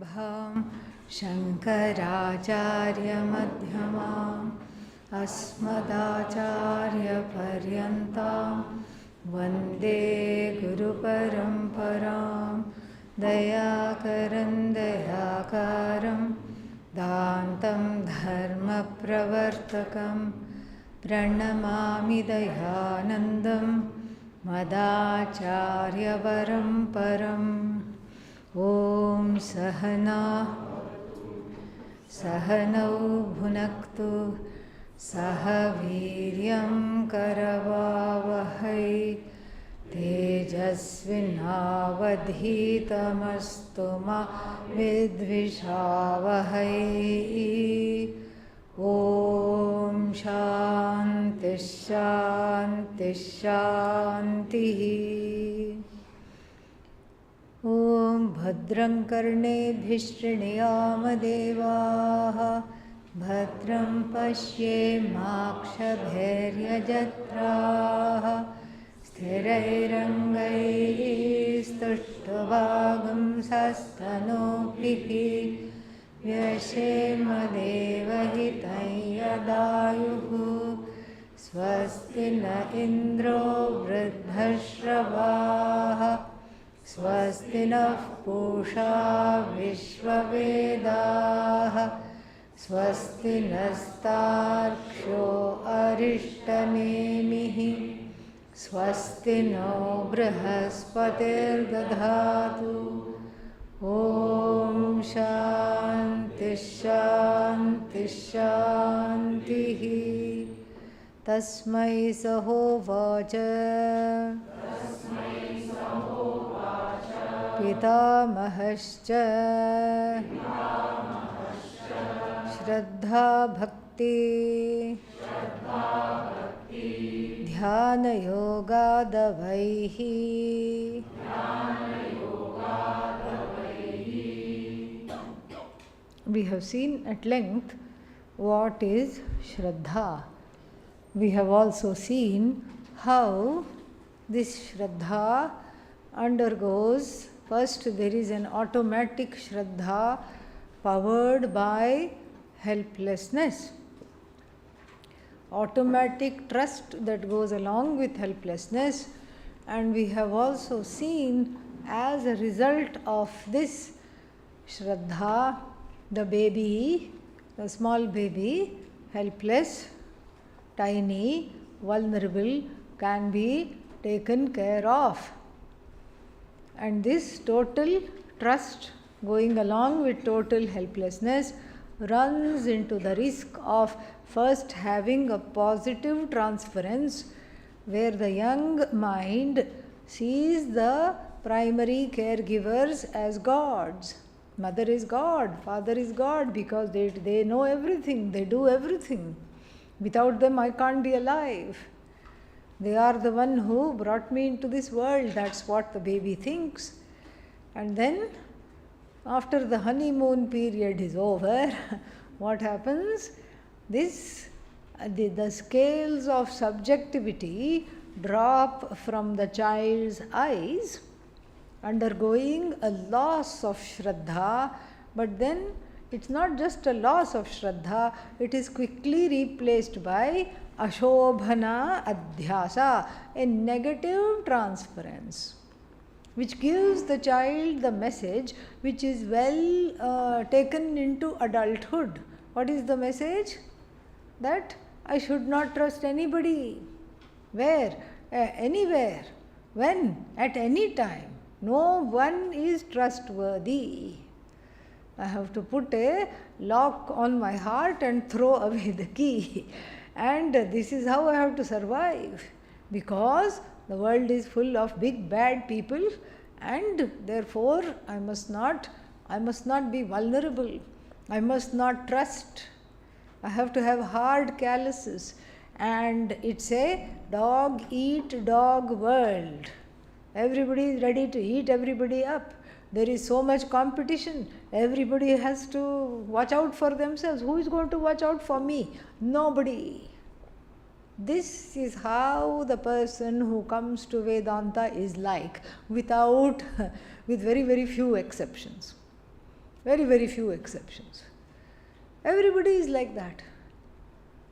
सदाशिवसमारम्भां शङ्कराचार्यमध्यमाम् अस्मदाचार्यपर्यन्तां वन्दे गुरुपरम्परां दयाकरं दयाकारं दान्तं धर्मप्रवर्तकं प्रणमामि दयानन्दं मदाचार्यपरम्परम् ॐ सहनौ भुनक्तु सह वीर्यं करवावहै तेजस्विनावधीतमस्तु मा विद्विषावहै ॐ शान्ति शान्ति शान्तिः। ॐ भद्रं कर्णेभिः शृणुयामदेवाः भद्रं पश्येमाक्षभैर्यजत्राः स्थिरैरङ्गैः स्तुष्टुवागुंसस्तनूभिः व्यशेमदेवहितं यदायुः स्वस्ति न इन्द्रो वृद्धश्रवाः स्वस्ति नः पूषा विश्ववेदाः स्वस्ति नस्तार्क्ष्यो अरिष्टनेमिः स्वस्ति नो बृहस्पतिर्दधातु। ॐ शान्ति शान्ति शान्तिः। तस्मै सहोवाच पितामहश्च श्रद्धा भक्ति ध्यानयोगादवैः We have seen at length what is Shraddha. We have also seen how this Shraddha undergoes. First, there is an automatic Shraddha powered by helplessness. Automatic trust that goes along with helplessness. And we have also seen as a result of this Shraddha, the baby, the small baby, helpless, tiny, vulnerable, can be taken care of. And this total trust going along with total helplessness runs into the risk of first having a positive transference where the young mind sees the primary caregivers as gods. Mother is God, father is God, because they know everything, they do everything. Without them I can't be alive. They are the one who brought me into this world. That's what the baby thinks. And then, after the honeymoon period is over, what happens? The scales of subjectivity drop from the child's eyes, undergoing a loss of Shraddha. But then, it's not just a loss of Shraddha, it is quickly replaced by Ashobhana Adhyasa, a negative transference, which gives the child the message which is well taken into adulthood. What is the message? That I should not trust anybody. Where? Anywhere. When? At any time. No one is trustworthy. I have to put a lock on my heart and throw away the key. And this is how I have to survive, because the world is full of big bad people, and therefore I must not be vulnerable. I must not trust. I have to have hard calluses. And it's a dog eat dog world. Everybody is ready to eat everybody up. There is so much competition. Everybody has to watch out for themselves. Who is going to watch out for me? Nobody. This is how the person who comes to Vedanta is like, with very, very few exceptions. Very, very few exceptions. Everybody is like that.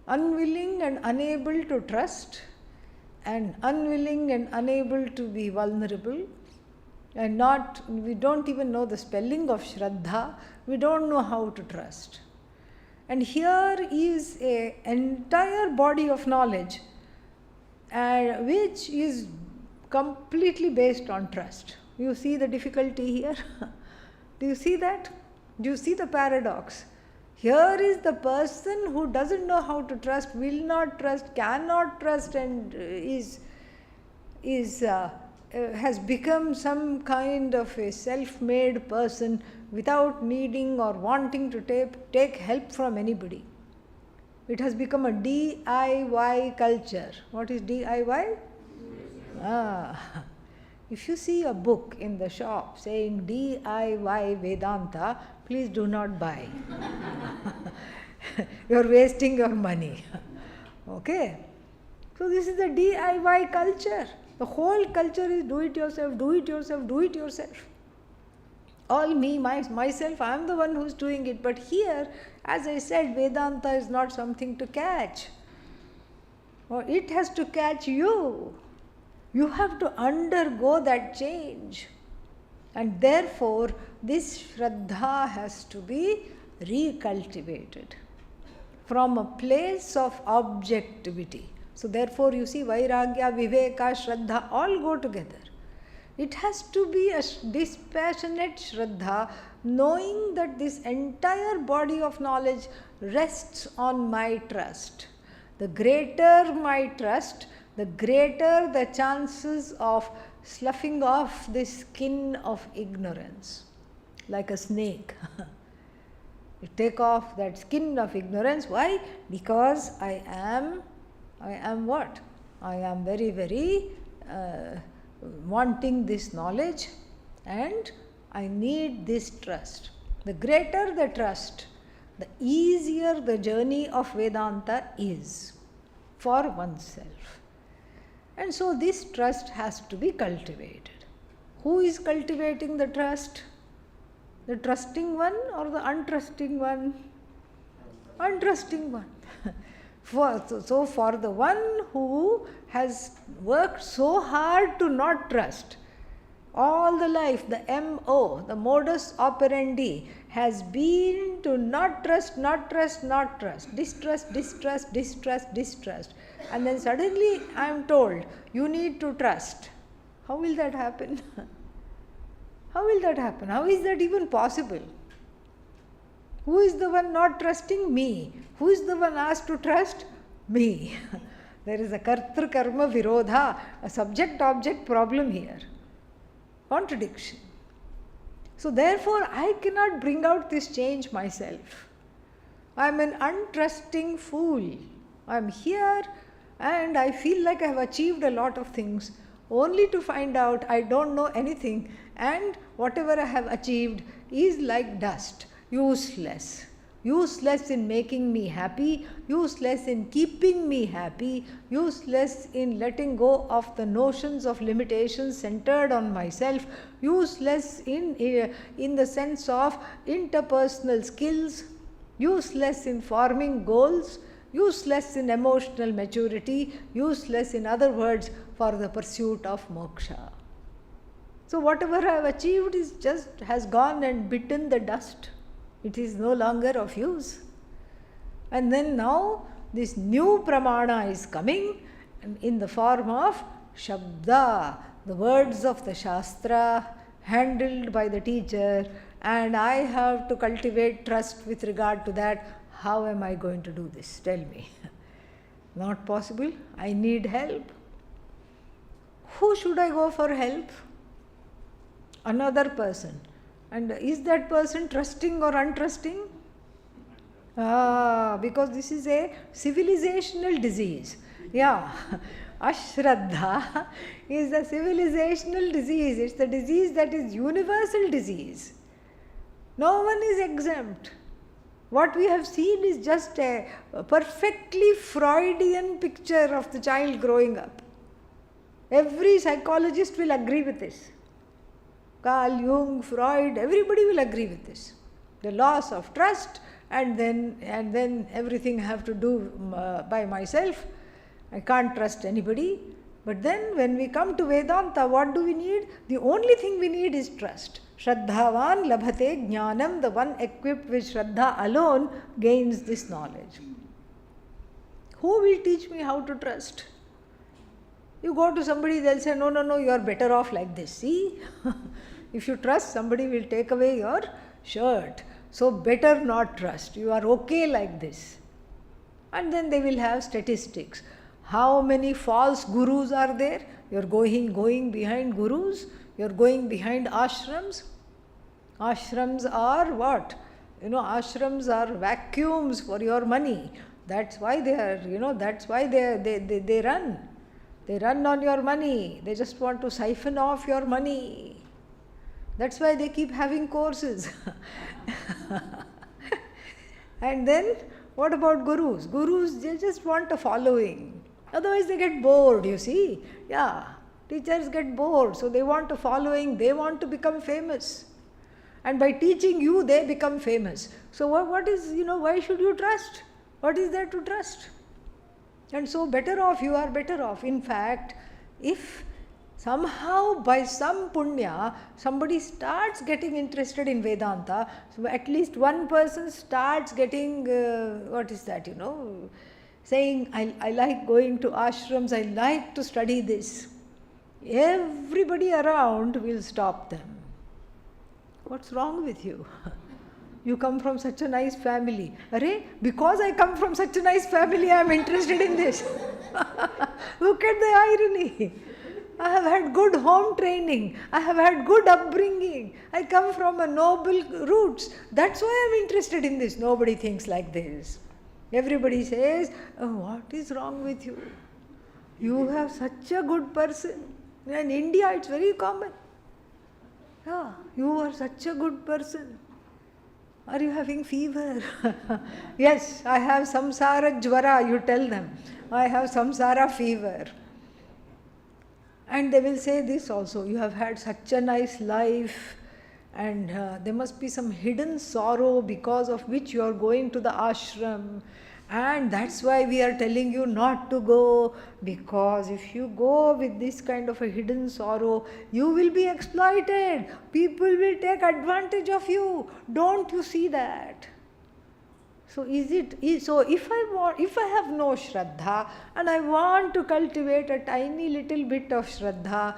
Unwilling and unable to trust, and unwilling and unable to be vulnerable, and we don't even know the spelling of Shraddha, we don't know how to trust. And here is an entire body of knowledge which is completely based on trust. You see the difficulty here? Do you see that? Do you see the paradox? Here is the person who doesn't know how to trust, will not trust, cannot trust, and has become some kind of a self-made person without needing or wanting to take help from anybody. It has become a DIY culture. What is DIY? If you see a book in the shop saying DIY Vedanta, please do not buy. You are wasting your money. Okay? So this is the DIY culture. The whole culture is do it yourself, do it yourself, do it yourself. All me, myself, I am the one who is doing it. But here, as I said, Vedanta is not something to catch. Or it has to catch you. You have to undergo that change. And therefore, this Shraddha has to be recultivated from a place of objectivity. So therefore, you see, Vairagya, Viveka, Shraddha all go together. It has to be a dispassionate Shraddha, knowing that this entire body of knowledge rests on my trust. The greater my trust, the greater the chances of sloughing off this skin of ignorance, like a snake. You take off that skin of ignorance. Why? Because I am what? I am very, very wanting this knowledge, and I need this trust. The greater the trust, the easier the journey of Vedanta is for oneself. And so this trust has to be cultivated. Who is cultivating the trust? The trusting one or the untrusting one? Untrusting one. So for the one who has worked so hard to not trust, all the life, the MO, the modus operandi has been to not trust, not trust, not trust, distrust, distrust, distrust, distrust. And then suddenly I am told, you need to trust. How will that happen? How will that happen? How is that even possible? Who is the one not trusting? Me. Who is the one asked to trust? Me. There is a kartru karma virodha, a subject-object problem here. Contradiction. So therefore, I cannot bring out this change myself. I am an untrusting fool. I am here and I feel like I have achieved a lot of things, only to find out I don't know anything, and whatever I have achieved is like dust, useless. Useless in making me happy, useless in keeping me happy, useless in letting go of the notions of limitations centered on myself, useless in the sense of interpersonal skills, useless in forming goals, useless in emotional maturity, useless, in other words, for the pursuit of moksha. So whatever I have achieved has gone and bitten the dust. It is no longer of use. And then now this new pramana is coming in the form of Shabda, the words of the Shastra handled by the teacher, and I have to cultivate trust with regard to that. How am I going to do this? Tell me. Not possible. I need help. Who should I go for help? Another person. And is that person trusting or untrusting? Because this is a civilizational disease. Yeah. Ashraddha is a civilizational disease. It's the disease that is universal disease. No one is exempt. What we have seen is just a perfectly Freudian picture of the child growing up. Every psychologist will agree with this. Carl Jung, Freud, everybody will agree with this. the loss of trust, and then everything I have to do by myself. I can't trust anybody. But then when we come to Vedanta, what do we need? The only thing we need is trust. Shraddhavan labhate jnanam, the one equipped with Shraddha alone gains this knowledge. Who will teach me how to trust? You go to somebody, they'll say, no, you are better off like this. See? If you trust, somebody will take away your shirt. So better not trust. You are okay like this. And then they will have statistics. How many false gurus are there? You're going behind gurus. You're going behind ashrams. Ashrams are what? Ashrams are vacuums for your money. That's why they are, that's why they run. They run on your money. They just want to siphon off your money. That's why they keep having courses. And then, what about gurus? Gurus, they just want a following. Otherwise they get bored, you see. Yeah, teachers get bored, so they want a following, they want to become famous. And by teaching you, they become famous. So what is, why should you trust? What is there to trust? And so better off, you are better off. In fact, if somehow by some punya, somebody starts getting interested in Vedanta, so at least one person starts getting, saying, I like going to ashrams, I like to study this. Everybody around will stop them. What's wrong with you? You come from such a nice family. Arey, because I come from such a nice family, I am interested in this. Look at the irony. I have had good home training. I have had good upbringing. I come from a noble roots. That's why I am interested in this. Nobody thinks like this. Everybody says, oh, what is wrong with you? You have such a good person. In India, it's very common. Yeah, you are such a good person. Are you having fever? Yes, I have samsara jvara, you tell them. I have samsara fever. And they will say this also, you have had such a nice life, and there must be some hidden sorrow because of which you are going to the ashram. And that's why we are telling you not to go, because if you go with this kind of a hidden sorrow, you will be exploited. People will take advantage of you. Don't you see that? So if I have no Shraddha and I want to cultivate a tiny little bit of Shraddha,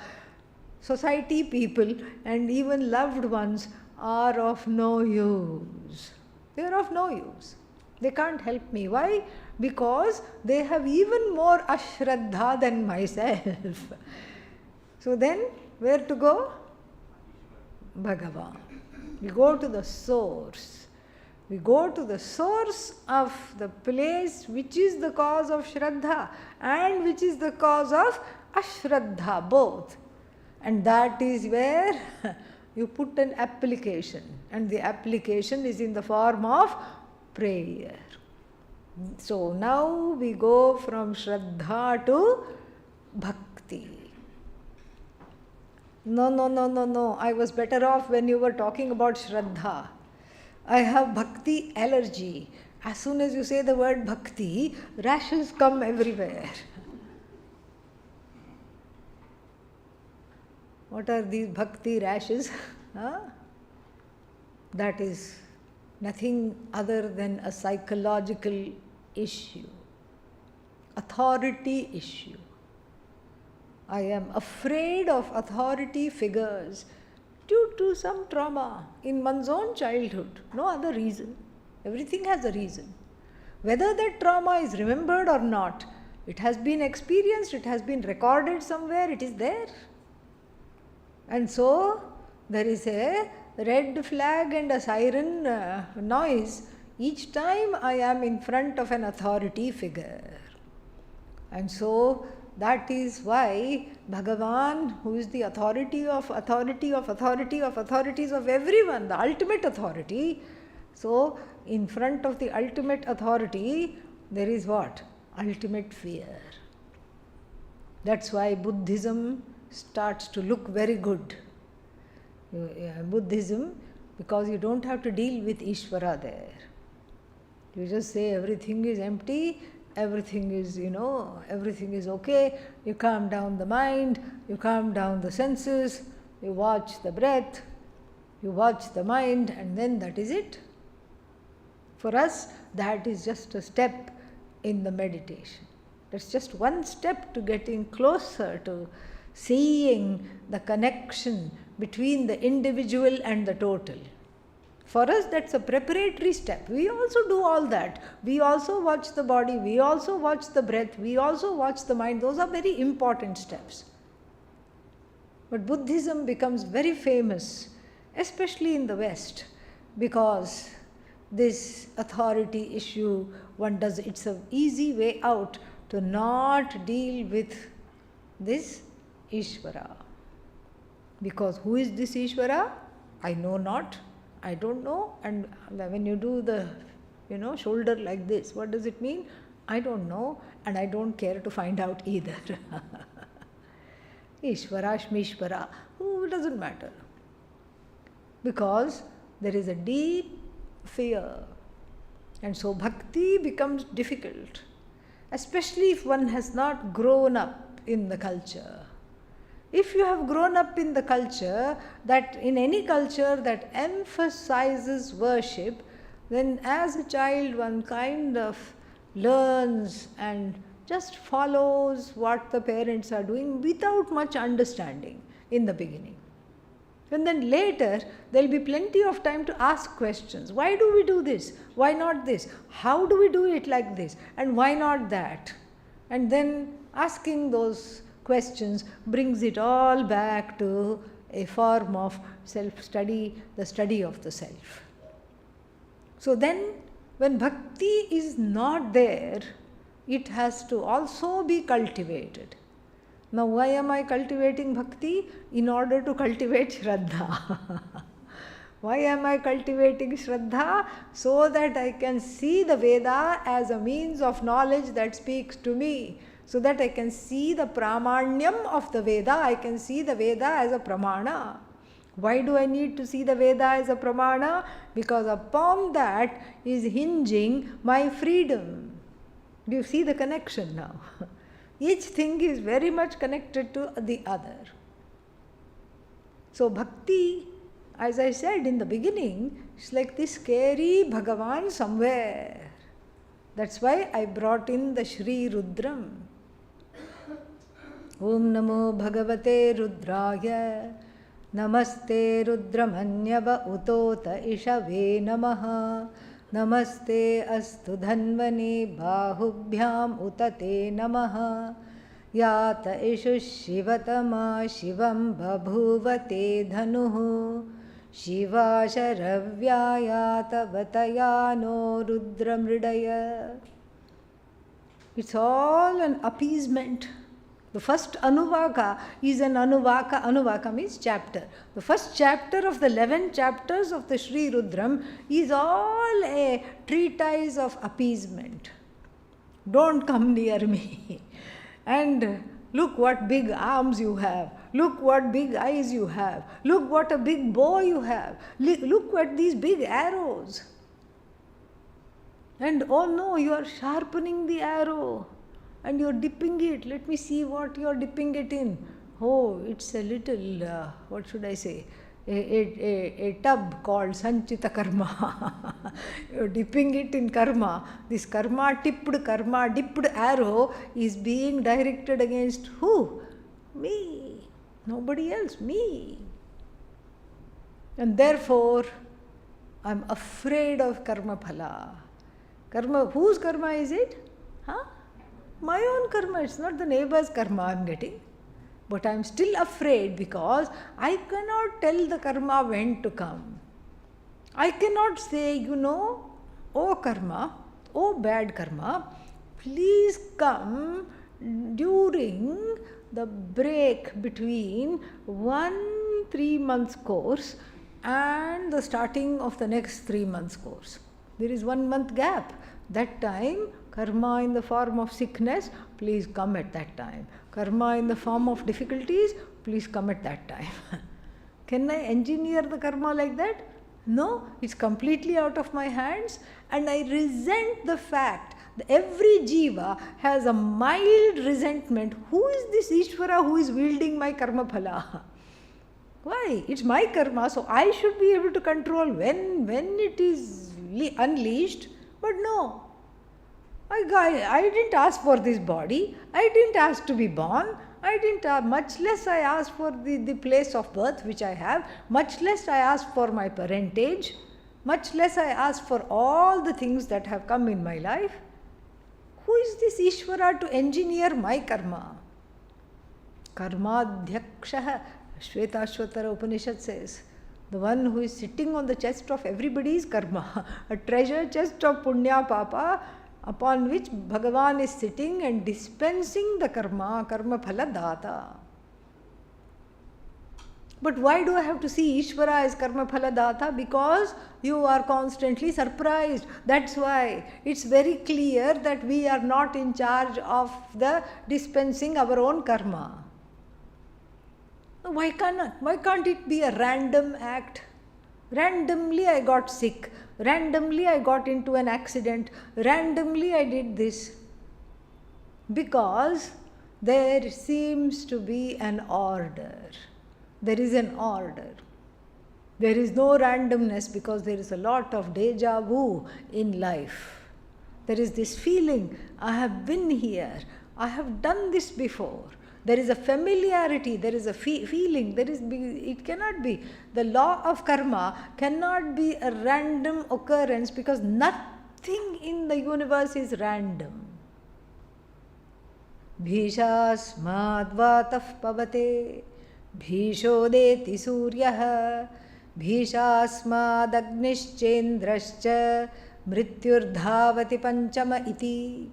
society, people and even loved ones are of no use. They are of no use. They can't help me. Why? Because they have even more ashraddha than myself. So then, where to go? Bhagavan. We go to the source. We go to the source of the place which is the cause of Shraddha and which is the cause of Ashraddha, both. And that is where you put an application. And the application is in the form of prayer. So now we go from Shraddha to Bhakti. No. I was better off when you were talking about Shraddha. I have Bhakti allergy. As soon as you say the word Bhakti, rashes come everywhere. What are these Bhakti rashes? That is nothing other than a psychological issue, authority issue. I am afraid of authority figures due to some trauma in one's own childhood. No other reason. Everything has a reason. Whether that trauma is remembered or not, it has been experienced, it has been recorded somewhere, it is there. And so, there is a red flag and a siren noise each time I am in front of an authority figure. And so, that is why Bhagavan, who is the authority of authorities of everyone, the ultimate authority. So, in front of the ultimate authority, there is what? Ultimate fear. That's why Buddhism starts to look very good. Buddhism because you don't have to deal with Ishvara there. You just say everything is empty, everything is, everything is okay. You calm down the mind, you calm down the senses, you watch the breath, you watch the mind, and then that is it. For us, that is just a step in the meditation. That's just one step to getting closer to seeing the connection between the individual and the total. For us, that's a preparatory step. We also do all that. We also watch the body, we also watch the breath, we also watch the mind. Those are very important steps. But Buddhism becomes very famous, especially in the West, because this authority issue, it's an easy way out to not deal with this Ishvara. Because who is this Ishvara? I know not, I don't know. And when you do the, shoulder like this, what does it mean? I don't know, and I don't care to find out either. Ishvara, Shmishvara, who doesn't matter. Because there is a deep fear. And so bhakti becomes difficult, especially if one has not grown up in the culture. If you have grown up in the culture, that in any culture that emphasizes worship, then as a child one kind of learns and just follows what the parents are doing without much understanding in the beginning. And then later, there will be plenty of time to ask questions. Why do we do this? Why not this? How do we do it like this? And why not that? And then asking those questions brings it all back to a form of self-study, the study of the self. So then, when bhakti is not there, it has to also be cultivated. Now, why am I cultivating bhakti? In order to cultivate Shraddha. Why am I cultivating Shraddha? So that I can see the Veda as a means of knowledge that speaks to me. So that I can see the pramanyam of the Veda, I can see the Veda as a pramana. Why do I need to see the Veda as a pramana? Because upon that is hinging my freedom. Do you see the connection now? Each thing is very much connected to the other. So bhakti, as I said in the beginning, it's like this scary Bhagavan somewhere. That's why I brought in the Shri Rudram. Om Namo Bhagavate Rudraya Namaste Rudramanyava Utota Ishave Namaha Namaste Astu Dhanvane Bahubhyam Utate Namaha Yata Ishu Shivatama Shivam Babhuvate Dhanuhu Shiva Sharavyayata Vatayano Rudramridaya. It's all an appeasement. The first Anuvaka is an Anuvaka. Anuvaka means chapter. The first chapter of the 11 chapters of the Sri Rudram is all a treatise of appeasement. Don't come near me. And look what big arms you have. Look what big eyes you have. Look what a big bow you have. Look at these big arrows. And oh no, you are sharpening the arrow. And you're dipping it. Let me see what you're dipping it in. Oh, it's a little, what should I say? A tub called Sanchita Karma. You're dipping it in karma. This karma dipped arrow is being directed against who? Me. Nobody else. Me. And therefore, I'm afraid of karma phala. Karma, whose karma is it? Huh? My own karma, it's not the neighbor's karma I'm getting. But I'm still afraid because I cannot tell the karma when to come. I cannot say, oh karma, oh bad karma, please come during the break between 1 3-month course and the starting of the next 3 months course. There is 1 month gap. That time, karma in the form of sickness, please come at that time. Karma in the form of difficulties, please come at that time. Can I engineer the karma like that? No, it's completely out of my hands, and I resent the fact that every jiva has a mild resentment. Who is this Ishvara who is wielding my karma phala? Why? It's my karma, so I should be able to control when it is unleashed. But no, I didn't ask for this body. I didn't ask to be born. I didn't, much less I asked for the place of birth which I have. Much less I asked for my parentage. Much less I asked for all the things that have come in my life. Who is this Ishvara to engineer my karma? Karmadhyakshaha, Shvetashvatara Upanishad says, the one who is sitting on the chest of everybody's karma, a treasure chest of punya papa, upon which Bhagavan is sitting and dispensing the karma phala data. But why do I have to see Ishvara as karma phala data? Because you are constantly surprised. That's why it's very clear that we are not in charge of the dispensing our own karma. Why can't it be a random act? Randomly I got sick. Randomly I got into an accident. Randomly I did this. Because there seems to be an order. There is an order. There is no randomness because there is a lot of deja vu in life. There is this feeling, I have been here. I have done this before. There is a familiarity, there is a feeling, it cannot be. The law of karma cannot be a random occurrence because nothing in the universe is random. Bhishasmad vatah pavate, bhishodeti suryah, bhishasmad agnischendrascha, mrityurdhavati panchama iti.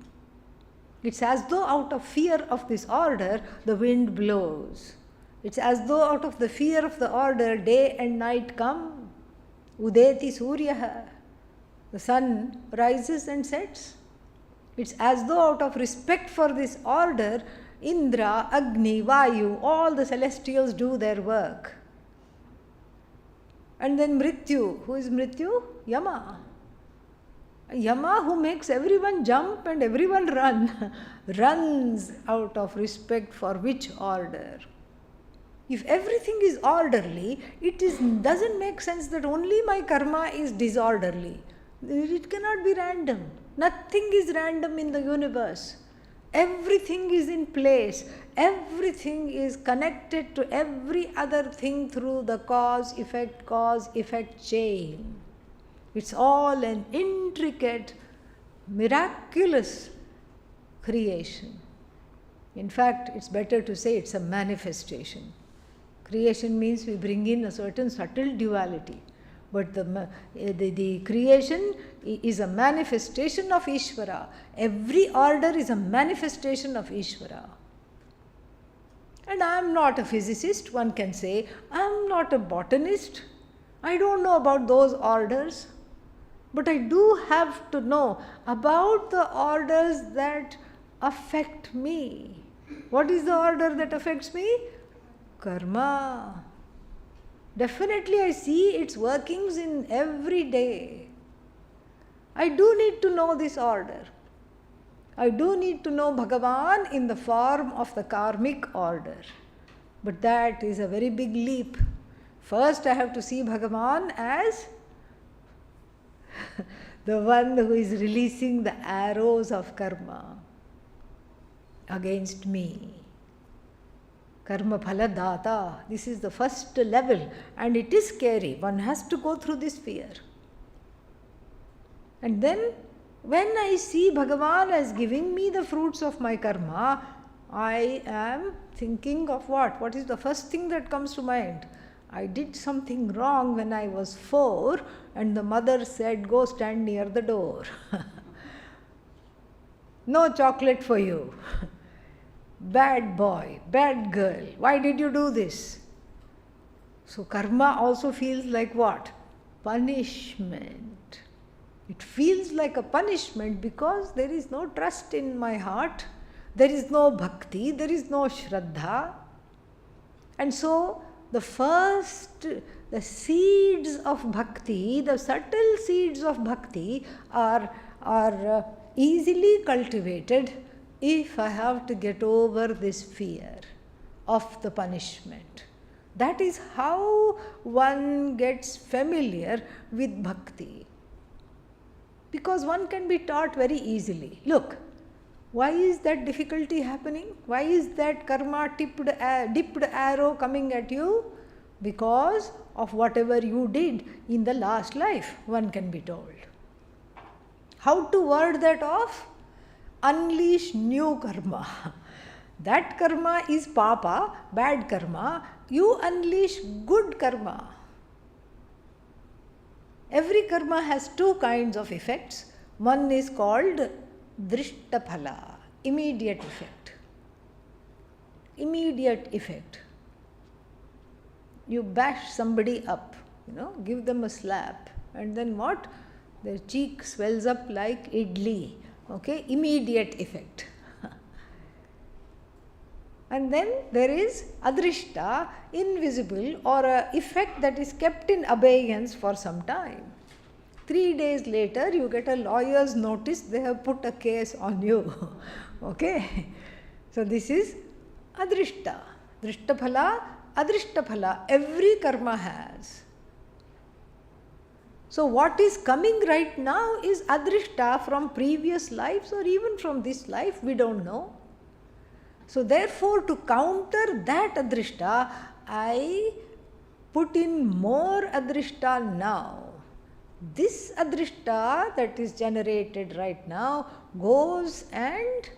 It's as though out of fear of this order, the wind blows. It's as though out of the fear of the order, day and night come. Udeti Suryaha. The sun rises and sets. It's as though out of respect for this order, Indra, Agni, Vayu, all the celestials do their work. And then Mrityu. Who is Mrityu? Yama. Yama, who makes everyone jump and everyone run, runs out of respect for which order? If everything is orderly, doesn't make sense that only my karma is disorderly. It cannot be random. Nothing is random in the universe. Everything is in place. Everything is connected to every other thing through the cause-effect chain. It's all an intricate, miraculous creation. In fact, it's better to say it's a manifestation. Creation means we bring in a certain subtle duality. But the creation is a manifestation of Ishvara. Every order is a manifestation of Ishvara. And I am not a physicist, one can say. I am not a botanist. I don't know about those orders. But I do have to know about the orders that affect me. What is the order that affects me? Karma. Definitely I see its workings in every day. I do need to know this order. I do need to know Bhagavan in the form of the karmic order. But that is a very big leap. First I have to see Bhagavan as the one who is releasing the arrows of karma against me. Karma phala data. This is the first level, and it is scary. One has to go through this fear. And then when I see Bhagavan as giving me the fruits of my karma, I am thinking of what? What is the first thing that comes to mind? I did something wrong when I was 4 and the mother said, go stand near the door. No chocolate for you. Bad boy, bad girl. Why did you do this? So karma also feels like what? Punishment. It feels like a punishment because there is no trust in my heart. There is no bhakti. There is no shraddha. And so the seeds of bhakti, the subtle seeds of bhakti are easily cultivated if I have to get over this fear of the punishment. That is how one gets familiar with bhakti. Because one can be taught very easily. Look, why is that difficulty happening? Why is that karma dipped arrow coming at you? Because of whatever you did in the last life, one can be told. How to ward that off? Unleash new karma. That karma is papa, bad karma. You unleash good karma. Every karma has two kinds of effects. One is called drishtaphala, immediate effect. Immediate effect. You bash somebody up, give them a slap, and then what? Their cheek swells up like idli. Okay, immediate effect. And then there is adrishta, invisible, or a effect that is kept in abeyance for some time. 3 days later, you get a lawyer's notice, they have put a case on you. Okay? So this is adrishta. Drishtaphala, adrishtaphala, every karma has. So what is coming right now is adrishta from previous lives or even from this life, we don't know. So therefore, to counter that adrishta, I put in more adrishta now. This adrishta that is generated right now goes and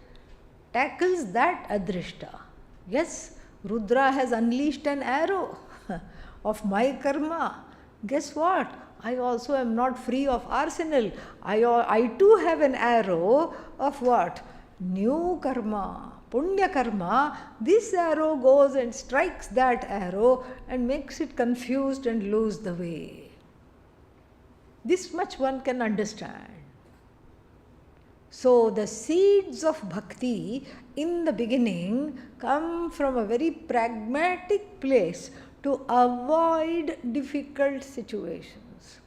tackles that adrishta. Yes, Rudra has unleashed an arrow of my karma. Guess what? I also am not free of arsenal. I too have an arrow of what? New karma. Punya karma, this arrow goes and strikes that arrow and makes it confused and lose the way. This much one can understand. So the seeds of bhakti in the beginning come from a very pragmatic place to avoid difficult situations.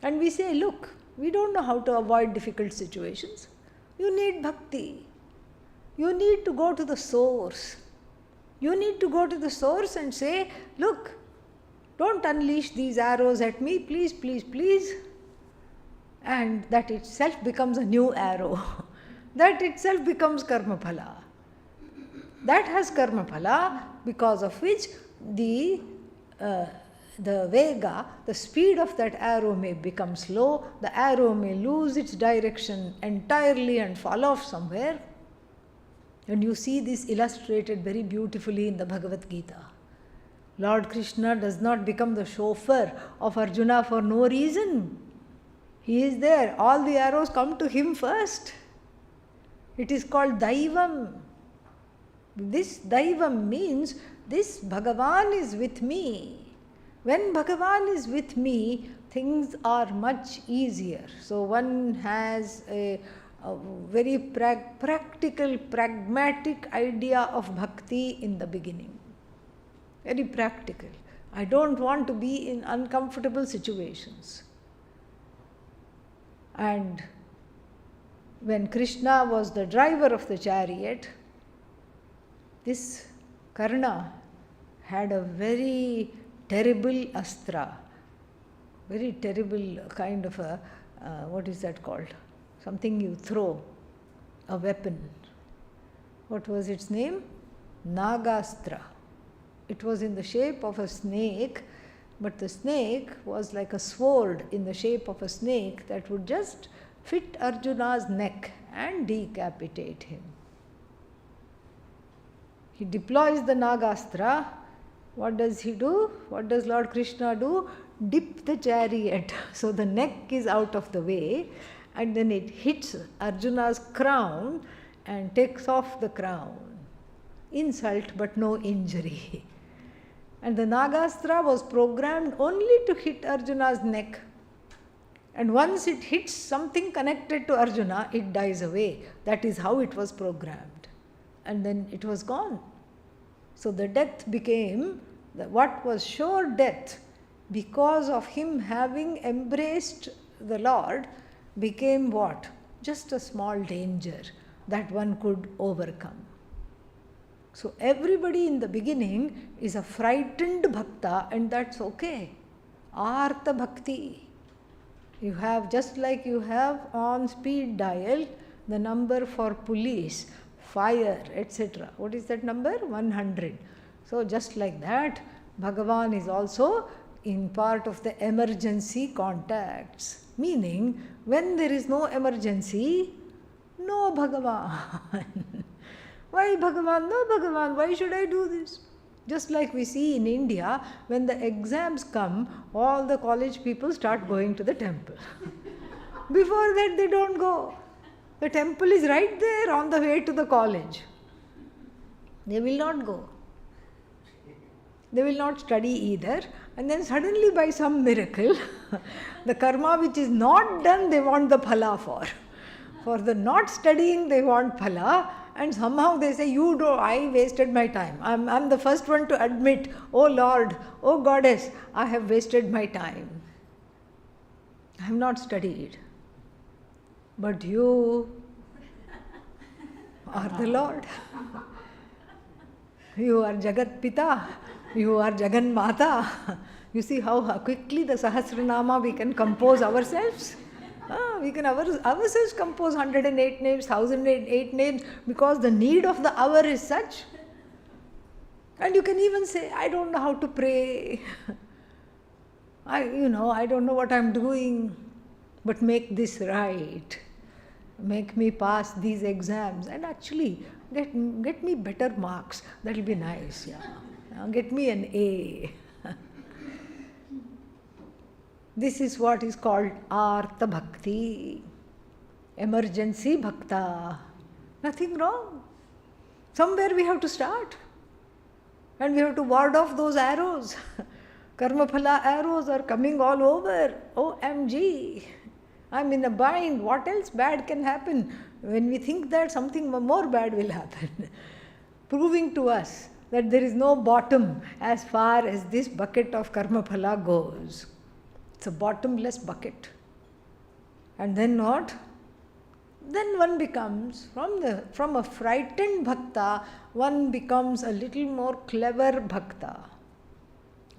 And we say, look, we don't know how to avoid difficult situations. You need bhakti. You need to go to the source. You need to go to the source and say, look, don't unleash these arrows at me, please, please, please. And that itself becomes a new arrow. That itself becomes karma phala. That has karma phala, because of which the vega, the speed of that arrow may become slow, the arrow may lose its direction entirely and fall off somewhere. And you see this illustrated very beautifully in the Bhagavad Gita. Lord Krishna does not become the chauffeur of Arjuna for no reason. He is there. All the arrows come to him first. It is called Daivam. This Daivam means this Bhagavan is with me. When Bhagavan is with me, things are much easier. So one has a very practical, pragmatic idea of bhakti in the beginning. Very practical. I don't want to be in uncomfortable situations. And when Krishna was the driver of the chariot, this Karna had a very terrible astra, very terrible kind of a, what is that called? Something you throw, a weapon. What was its name? Nagastra. It was in the shape of a snake, but the snake was like a sword in the shape of a snake that would just fit Arjuna's neck and decapitate him. He deploys the Nagastra. What does he do? What does Lord Krishna do? Dip the chariot so the neck is out of the way, and then it hits Arjuna's crown and takes off the crown. Insult but no injury. And the Nagastra was programmed only to hit Arjuna's neck. And once it hits something connected to Arjuna, it dies away. That is how it was programmed. And then it was gone. So the death became what was sure death, because of him having embraced the Lord, became what? Just a small danger that one could overcome. So everybody in the beginning is a frightened bhakta, and that's okay. Artha bhakti. You have, just like you have on speed dial the number for police, fire, etc. What is that number? 100. So just like that, Bhagavan is also in part of the emergency contacts. Meaning, when there is no emergency, no Bhagavan. Why Bhagavan? No Bhagavan. Why should I do this? Just like we see in India, when the exams come, all the college people start going to the temple. Before that, they don't go. The temple is right there on the way to the college. They will not go. They will not study either. And then suddenly, by some miracle, the karma which is not done, they want the phala for. For the not studying, they want phala. And somehow they say, I wasted my time. I'm the first one to admit, oh Lord, oh Goddess, I have wasted my time. I have not studied. But you are the Lord. You are Jagat Pita. You are Jagan Mata. You see how quickly the Sahasranama we can compose ourselves? We can ourselves compose 108 names, 1008 names, because the need of the hour is such. And you can even say, I don't know how to pray. I don't know what I'm doing. But make this right. Make me pass these exams. And actually, get me better marks. That'll be nice. Yeah. Get me an A. This is what is called Artha Bhakti, emergency bhakta. Nothing wrong. Somewhere we have to start. And we have to ward off those arrows. Karma phala arrows are coming all over. OMG. I'm in a bind. What else bad can happen? When we think that, something more bad will happen. Proving to us that there is no bottom as far as this bucket of karma phala goes. It's a bottomless bucket. And then what? Then one becomes, from a frightened bhakta, one becomes a little more clever bhakta.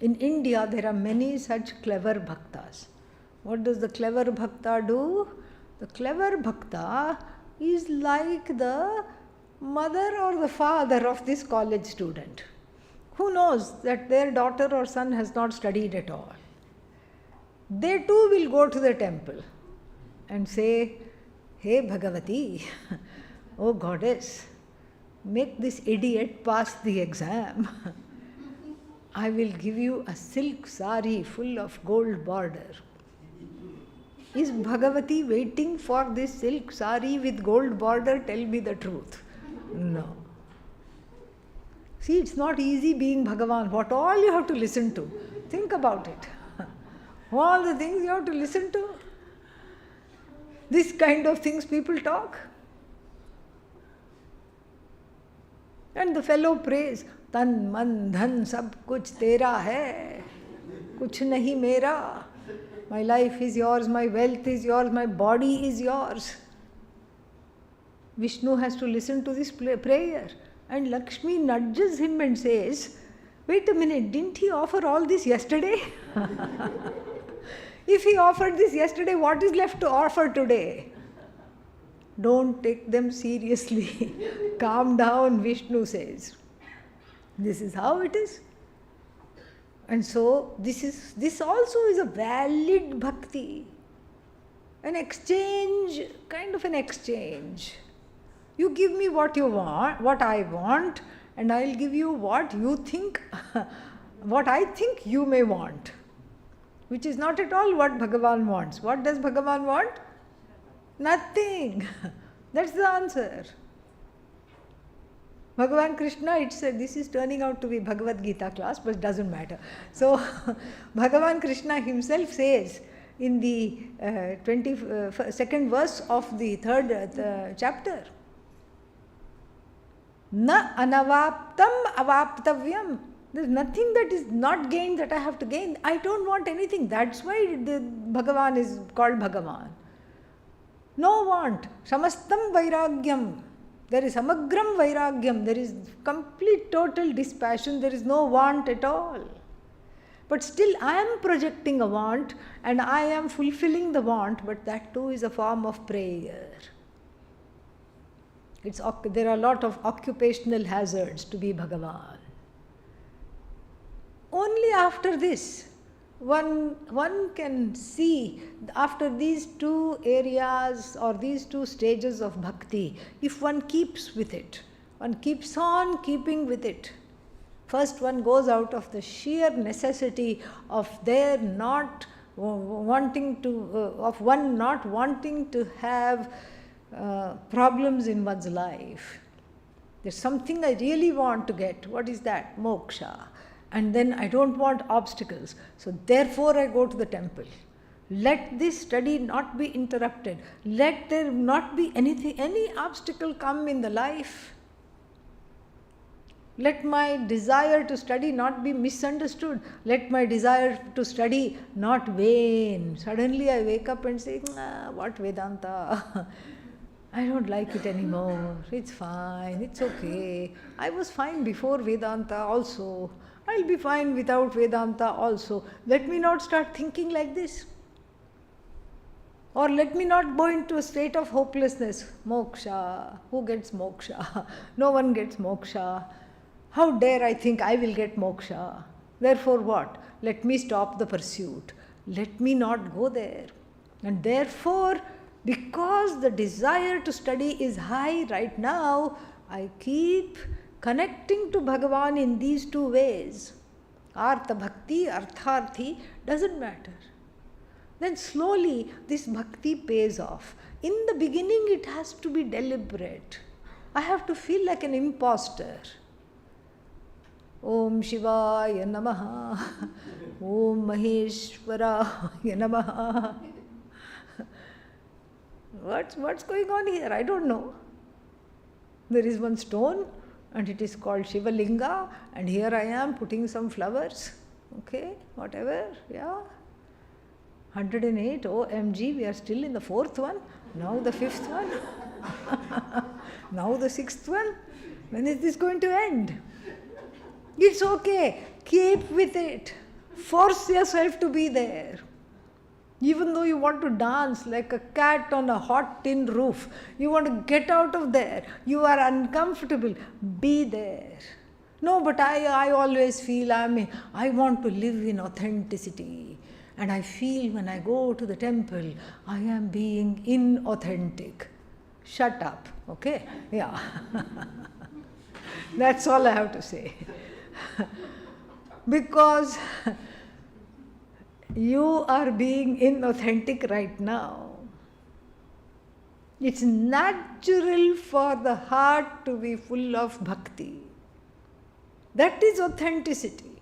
In India, there are many such clever bhaktas. What does the clever bhakta do? The clever bhakta is like the mother or the father of this college student, who knows that their daughter or son has not studied at all. They too will go to the temple and say, Hey Bhagavati, oh Goddess, make this idiot pass the exam. I will give you a silk sari full of gold border. Is Bhagavati waiting for this silk sari with gold border? Tell me the truth. No. See, it's not easy being Bhagavan. What all you have to listen to. Think about it. All the things you have to listen to. This kind of things people talk. And the fellow prays, Tan, man, dhan, sab kuch tera hai. Kuch nahi mera. My life is yours, my wealth is yours, my body is yours. Vishnu has to listen to this prayer. And Lakshmi nudges him and says, wait a minute, didn't he offer all this yesterday? If he offered this yesterday, what is left to offer today? Don't take them seriously. Calm down, Vishnu says. This is how it is. And so, this also is a valid bhakti. An exchange, kind of an exchange. You give me what you want, what I want, and I'll give you what you think, what I think you may want. Which is not at all what Bhagavan wants. What does Bhagavan want? Nothing. That's the answer. Bhagavan Krishna, this is turning out to be Bhagavad Gita class, but it doesn't matter. So, Bhagavan Krishna himself says in the 22nd verse of the 3rd chapter, Na anavaptam avaptavyam. There's nothing that is not gained that I have to gain. I don't want anything. That's why the Bhagavan is called Bhagavan. No want. Samastam Vairagyam. There is Samagram Vairagyam. There is complete total dispassion. There is no want at all. But still I am projecting a want and I am fulfilling the want, but that too is a form of prayer. There are a lot of occupational hazards to be Bhagavan. Only after this, one can see, after these two areas or these two stages of bhakti, if one keeps with it, one keeps on keeping with it. First one goes out of the sheer necessity of their not wanting to, of one not wanting to have problems in one's life. There's something I really want to get. What is that? Moksha. And then I don't want obstacles. So therefore I go to the temple. Let this study not be interrupted. Let there not be any obstacle come in the life. Let my desire to study not be misunderstood. Let my desire to study not vain. Suddenly I wake up and say, what Vedanta? I don't like it anymore. It's fine. It's okay. I was fine before Vedanta also. I'll be fine without Vedanta also. Let me not start thinking like this. Or let me not go into a state of hopelessness. Moksha. Who gets moksha? No one gets moksha. How dare I think I will get moksha? Therefore what? Let me stop the pursuit. Let me not go there. And therefore, because the desire to study is high right now, I keep connecting to Bhagavan in these two ways. Artha Bhakti, Artharthi, doesn't matter. Then slowly this bhakti pays off. In the beginning it has to be deliberate. I have to feel like an imposter. Om Shivaya Namaha, Om Maheshwaraya Namaha. What's going on here? I don't know. There is one stone and it is called Shiva Linga, and here I am putting some flowers. Okay, whatever, yeah. 108, OMG, we are still in the fourth one. Now the fifth one. Now the sixth one. When is this going to end? It's okay. Keep with it. Force yourself to be there. Even though you want to dance like a cat on a hot tin roof, you want to get out of there, you are uncomfortable, be there. No, but I always feel I want to live in authenticity. And I feel when I go to the temple, I am being inauthentic. Shut up, okay? Yeah. That's all I have to say. Because you are being inauthentic right now. It's natural for the heart to be full of bhakti. That is authenticity.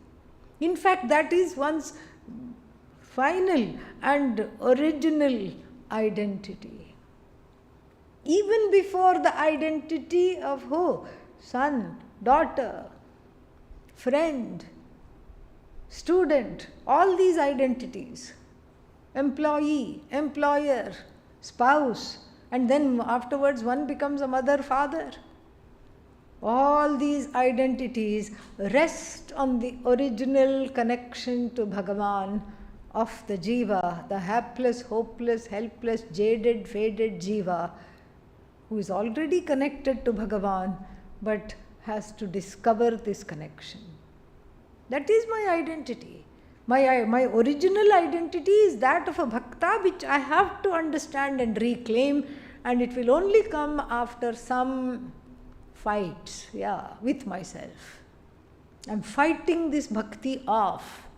In fact, that is one's final and original identity. Even before the identity of who? Son, daughter, friend, student, all these identities, employee, employer, spouse, and then afterwards one becomes a mother, father. All these identities rest on the original connection to Bhagavan of the jiva, the hapless, hopeless, helpless, jaded, faded jiva, who is already connected to Bhagavan but has to discover this connection. That is my identity. My original identity is that of a bhakta, which I have to understand and reclaim, and it will only come after some fights, with myself. I'm fighting this bhakti off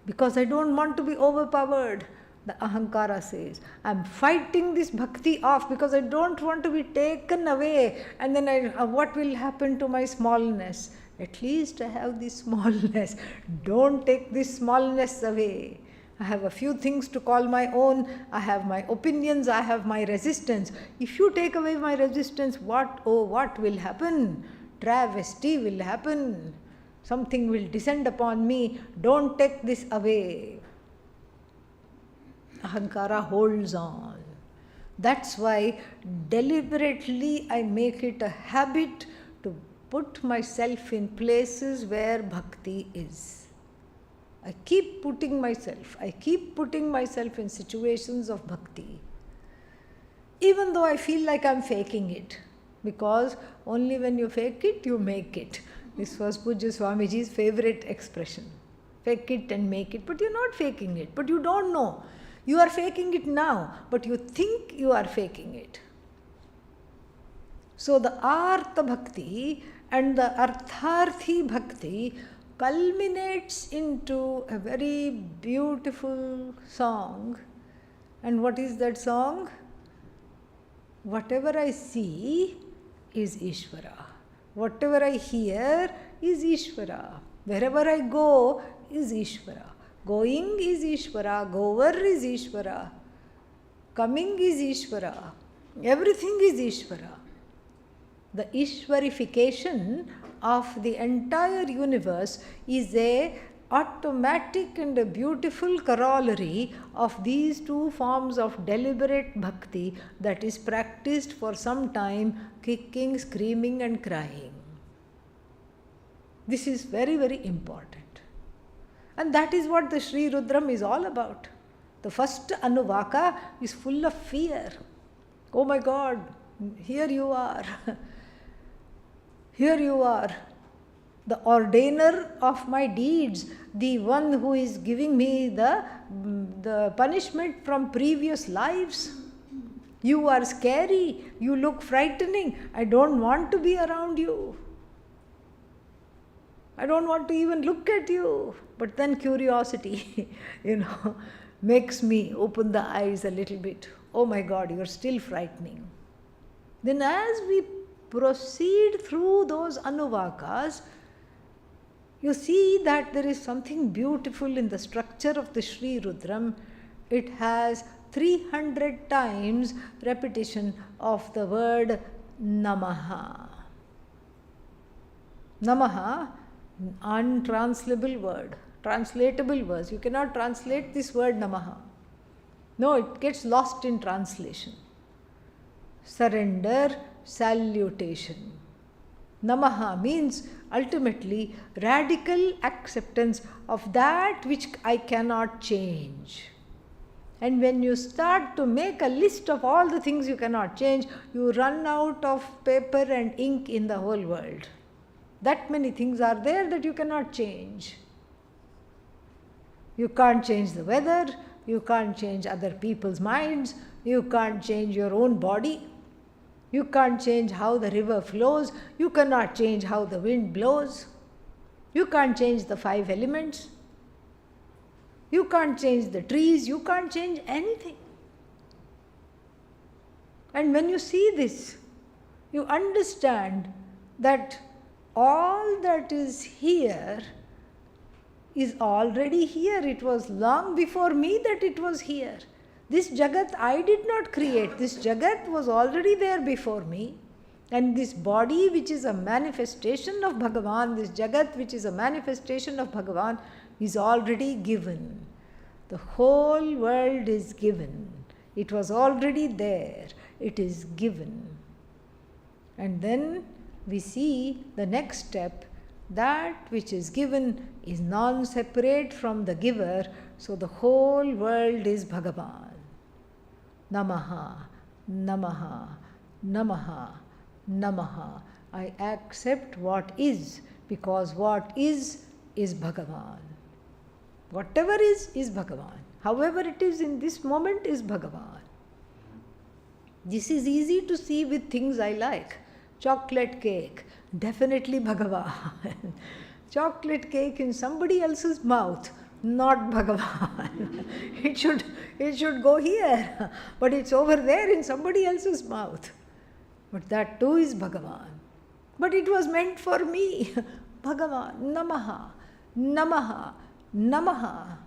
because I don't want to be overpowered, the ahankara says. I'm fighting this bhakti off because I don't want to be taken away, and then what will happen to my smallness? At least I have this smallness. Don't take this smallness away. I have a few things to call my own. I have my opinions. I have my resistance. If you take away my resistance, what will happen? Travesty will happen. Something will descend upon me. Don't take this away. Ahankara holds on. That's why deliberately I make it a habit to put myself in places where bhakti is. I keep putting myself in situations of bhakti. Even though I feel like I'm faking it. Because only when you fake it, you make it. This was Pujya Swamiji's favorite expression. Fake it and make it. But you're not faking it. But you don't know. You are faking it now. But you think you are faking it. So the Artha Bhakti and the Artharthi Bhakti culminates into a very beautiful song. And what is that song? Whatever I see is Ishvara. Whatever I hear is Ishvara. Wherever I go is Ishvara. Going is Ishvara. Goer is Ishvara. Coming is Ishvara. Everything is Ishvara. The Ishvarification of the entire universe is a automatic and a beautiful corollary of these two forms of deliberate bhakti that is practiced for some time, kicking, screaming and crying. This is very, very important. And that is what the Sri Rudram is all about. The first Anuvaka is full of fear. Oh my God, here you are. Here you are. The ordainer of my deeds, the one who is giving me the punishment from previous lives. You are scary, you look frightening, I don't want to be around you. I don't want to even look at you. But then curiosity, makes me open the eyes a little bit. Oh my God, you're still frightening. Then as we proceed through those Anuvakas, you see that there is something beautiful in the structure of the Sri Rudram. It has 300 times repetition of the word Namaha. Namaha, untranslatable word, translatable words. You cannot translate this word Namaha. No, it gets lost in translation. Surrender, salutation. Namaha means ultimately radical acceptance of that which I cannot change. And when you start to make a list of all the things you cannot change, you run out of paper and ink in the whole world. That many things are there that you cannot change. You can't change the weather, you can't change other people's minds, you can't change your own body. You can't change how the river flows. You cannot change how the wind blows. You can't change the 5 elements. You can't change the trees. You can't change anything. And when you see this, you understand that all that is here is already here. It was long before me that it was here. This Jagat I did not create. This Jagat was already there before me. And this body which is a manifestation of Bhagavan, this Jagat which is a manifestation of Bhagavan, is already given. The whole world is given. It was already there. It is given. And then we see the next step. That which is given is non-separate from the giver. So the whole world is Bhagavan. Namaha, Namaha, Namaha, Namaha. I accept what is, because what is Bhagavan. Whatever is Bhagavan. However it is in this moment is Bhagavan. This is easy to see with things I like. Chocolate cake, definitely Bhagavan. Chocolate cake in somebody else's mouth, not Bhagavan. It should go here, but it's over there in somebody else's mouth. But that too is Bhagavan. But it was meant for me. Bhagavan, Namaha, Namaha, Namaha.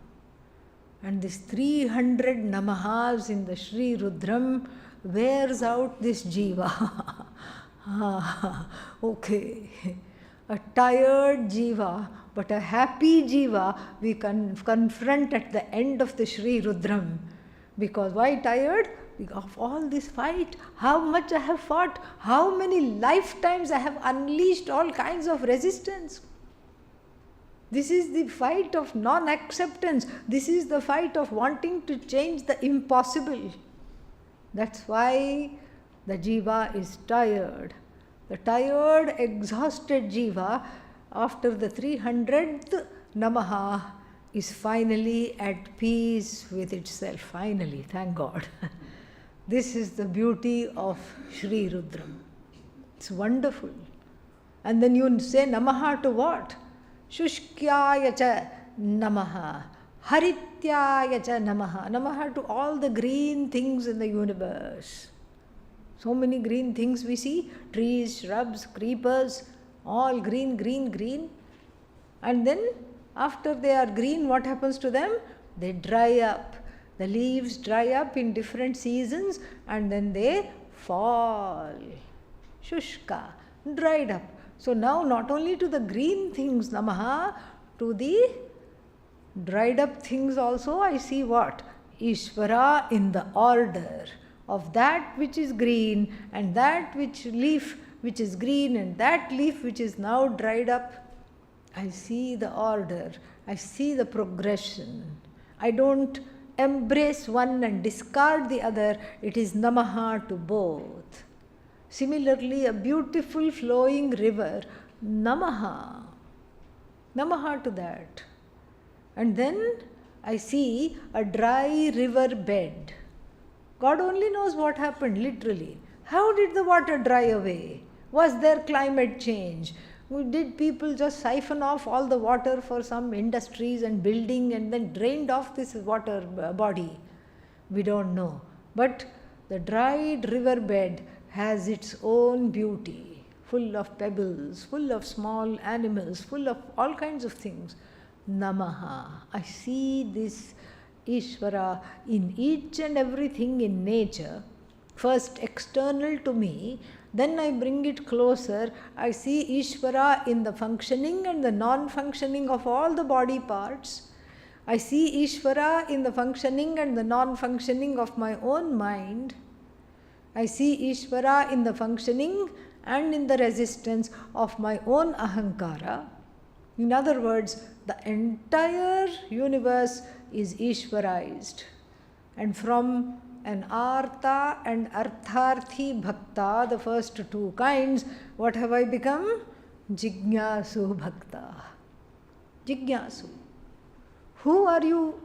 And this 300 Namahas in the Sri Rudram wears out this Jiva. Okay, a tired jiva, but a happy jiva we confront at the end of the Sri Rudram. Because why tired? Because of all this fight, how much I have fought, how many lifetimes I have unleashed all kinds of resistance. This is the fight of non-acceptance. This is the fight of wanting to change the impossible. That's why the jiva is tired. The tired, exhausted jiva, after the 300th Namaha, is finally at peace with itself. Finally, thank God. This is the beauty of Sri Rudram. It's wonderful. And then you say Namaha to what? Shushkyaya cha Namaha. Harityaya cha Namaha. Namaha to all the green things in the universe. So many green things we see. Trees, shrubs, creepers, all green, green, green. And then after they are green, what happens to them? They dry up. The leaves dry up in different seasons and then they fall. Shushka, dried up. So now not only to the green things Namaha, to the dried up things also I see what? Ishvara in the order of that which is green and that which leaf which is green and that leaf which is now dried up. I see the order. I see the progression. I don't embrace one and discard the other. It is Namaha to both. Similarly, a beautiful flowing river, Namaha. Namaha to that. And then I see a dry river bed. God only knows what happened, literally. How did the water dry away? Was there climate change? Did people just siphon off all the water for some industries and building and then drained off this water body? We don't know. But the dried river bed has its own beauty, full of pebbles, full of small animals, full of all kinds of things. Namaha. I see this Ishvara in each and everything in nature, first external to me, then I bring it closer. I see Ishvara in the functioning and the non-functioning of all the body parts. I see Ishvara in the functioning and the non-functioning of my own mind. I see Ishvara in the functioning and in the resistance of my own ahankara. In other words, the entire universe is Ishvarized. And from an Artha and Artharthi Bhakta, the first two kinds, what have I become? Jignasu Bhakta. Jignasu. Who are you?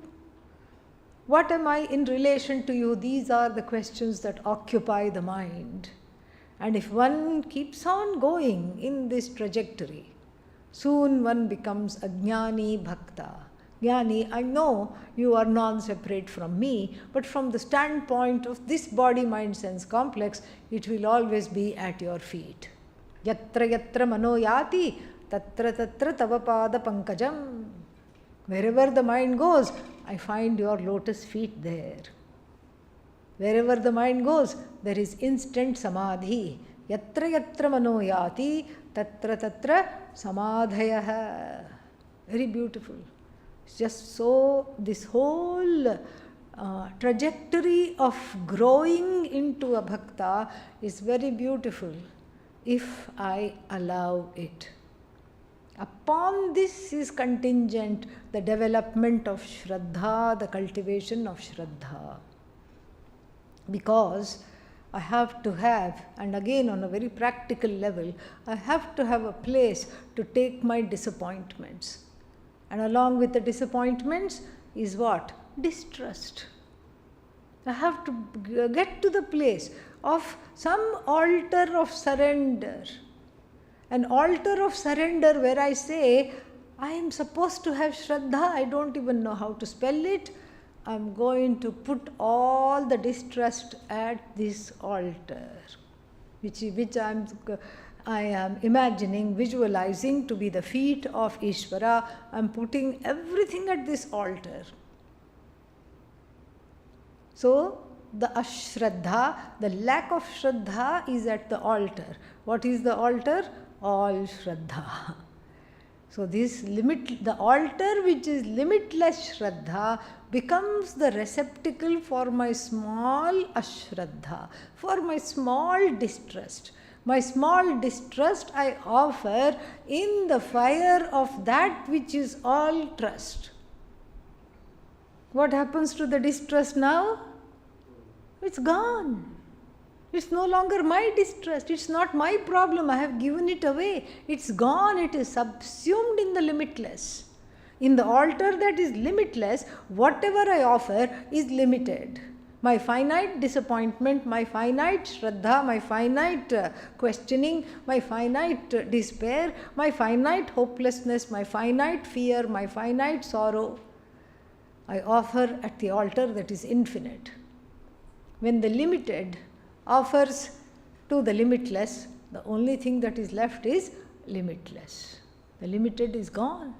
What am I in relation to you? These are the questions that occupy the mind. And if one keeps on going in this trajectory, soon one becomes a Jnani Bhakta. Jnani, I know you are non-separate from me, but from the standpoint of this body-mind-sense complex, it will always be at your feet. Yatra yatra mano yati, tatra tatra tava pada pankajam. Wherever the mind goes, I find your lotus feet there. Wherever the mind goes, there is instant samadhi. Yatra yatra mano yati, tatra tatra samadhayaha. Very beautiful. It's just so, this whole trajectory of growing into a bhakta is very beautiful if I allow it. Upon this is contingent the development of Shraddha, the cultivation of Shraddha. Because I have to have, and again on a very practical level, I have to have a place to take my disappointments. And along with the disappointments is what? Distrust. I have to get to the place of some altar of surrender. An altar of surrender where I say, I am supposed to have Shraddha, I don't even know how to spell it. I'm going to put all the distrust at this altar, which I am imagining, visualizing to be the feet of Ishvara. I'm putting everything at this altar. So, the ashraddha, the lack of shraddha is at the altar. What is the altar? all Shraddha. So the altar which is limitless Shraddha becomes the receptacle for my small Ashraddha, for my small distrust. My small distrust I offer in the fire of that which is all trust. What happens to the distrust now? It's gone. It's no longer my distrust. It's not my problem. I have given it away. It's gone. It is subsumed in the limitless. In the altar that is limitless, whatever I offer is limited. My finite disappointment, my finite Shraddha, my finite questioning, my finite despair, my finite hopelessness, my finite fear, my finite sorrow, I offer at the altar that is infinite. When the limited offers to the limitless, the only thing that is left is limitless. The limited is gone.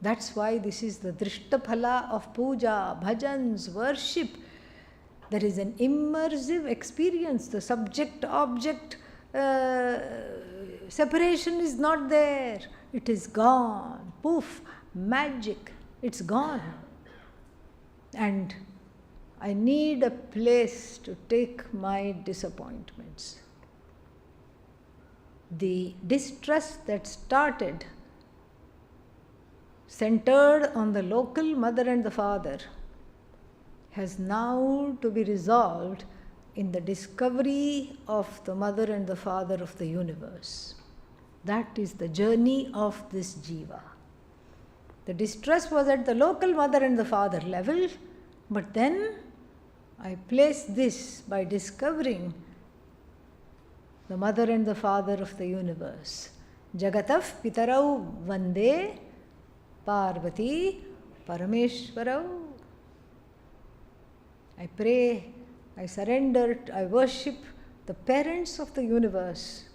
That's why this is the Drishtaphala of puja, bhajans, worship. There is an immersive experience. The subject-object separation is not there. It is gone. Poof, magic. It's gone. And I need a place to take my disappointments. The distrust that started centered on the local mother and the father has now to be resolved in the discovery of the mother and the father of the universe. That is the journey of this jiva. The distress was at the local mother and the father level, but then I place this by discovering the mother and the father of the universe. Jagataf pitarau vande Parvati Parameshwarau. I pray, I surrender, I worship the parents of the universe,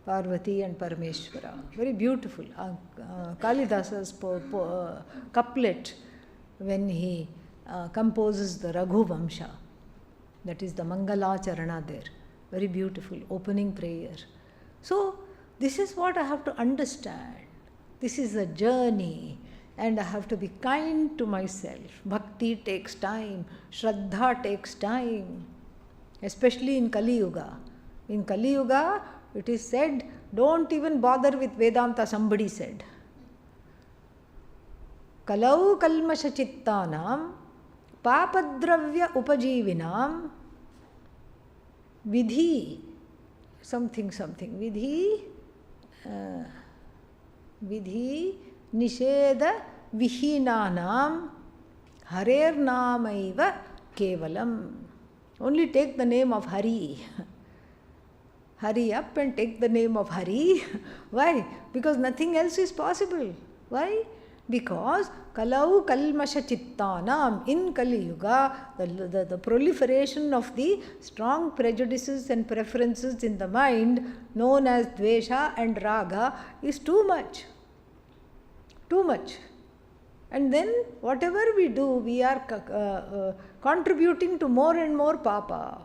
Parvati and Parameshwara. Very beautiful. Kalidasa's couplet when he composes the Raghu Vamsha, that is the Mangalacharana there. Very beautiful opening prayer. So this is what I have to understand. This is a journey and I have to be kind to myself. Bhakti takes time, Shraddha takes time, especially in Kali Yuga. In Kali Yuga, it is said, don't even bother with Vedanta, somebody said. Kalau kalmasha chittanam papadravya upajivinam vidhi something vidhi nisheda vihinanam harer namaiva kevalam. Only take the name of Hari. Hurry up and take the name of Hari. Why? Because nothing else is possible. Why? Because Kalau Kalmasha Chittanam, in Kali Yuga, the proliferation of the strong prejudices and preferences in the mind, known as Dvesha and Raga, is too much. Too much. And then whatever we do, we are contributing to more and more papa.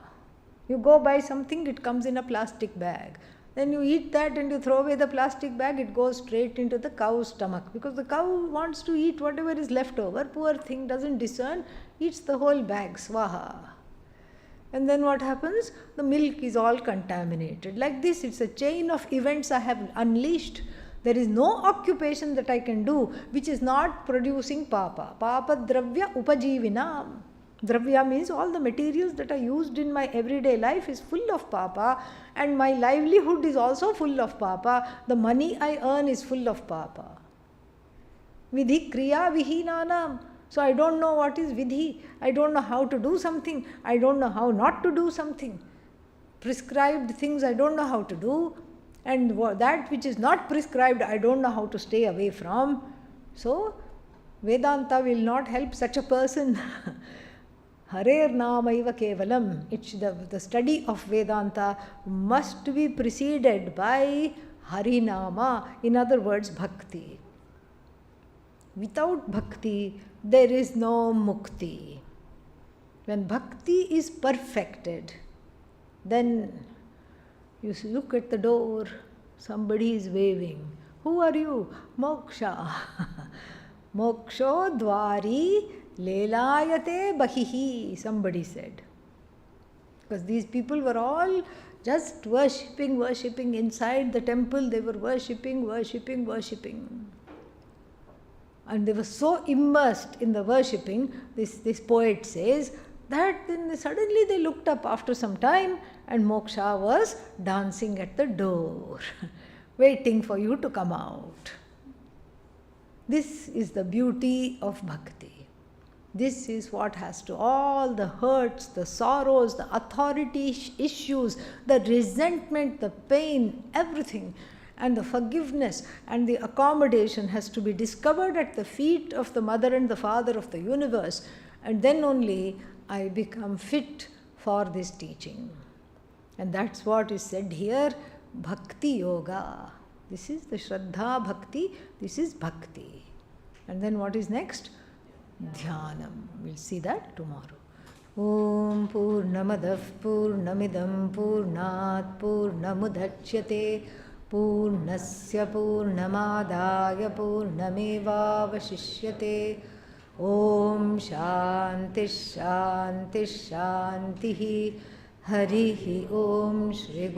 You go buy something, it comes in a plastic bag. Then you eat that and you throw away the plastic bag, it goes straight into the cow's stomach. Because the cow wants to eat whatever is left over. Poor thing doesn't discern, eats the whole bag, swaha. And then what happens? The milk is all contaminated. Like this, it's a chain of events I have unleashed. There is no occupation that I can do which is not producing papa. Papa dravya upajivinam. Dravya means all the materials that are used in my everyday life is full of papa, and my livelihood is also full of papa. The money I earn is full of papa. Vidhi kriya vihinanam. So I don't know what is vidhi. I don't know how to do something. I don't know how not to do something. Prescribed things I don't know how to do. And that which is not prescribed I don't know how to stay away from. So Vedanta will not help such a person. Harer namaiva kevalam. The study of Vedanta must be preceded by Harinama, in other words, Bhakti. Without Bhakti, there is no Mukti. When Bhakti is perfected, then you look at the door, Somebody is waving. Who are you? Moksha. Moksho dvari lelayate bahihi, somebody said. Because these people were all just worshipping inside the temple. They were worshipping. And they were so immersed in the worshipping, this poet says, that then suddenly they looked up after some time and Moksha was dancing at the door, waiting for you to come out. This is the beauty of bhakti. This is what has to all the hurts, the sorrows, the authority issues, the resentment, the pain, everything, and the forgiveness and the accommodation has to be discovered at the feet of the mother and the father of the universe, and then only I become fit for this teaching. And that's what is said here, Bhakti Yoga. This is the Shraddha Bhakti, this is Bhakti. And then what is next? Dhyanam. We'll see that tomorrow. Om Purnamadav Purnamidam Purnat Purnamudachyate Purnasya Purnamadaya Purnamevavashishyate. Om Shanti Shanti Shanti Harihi Om Shri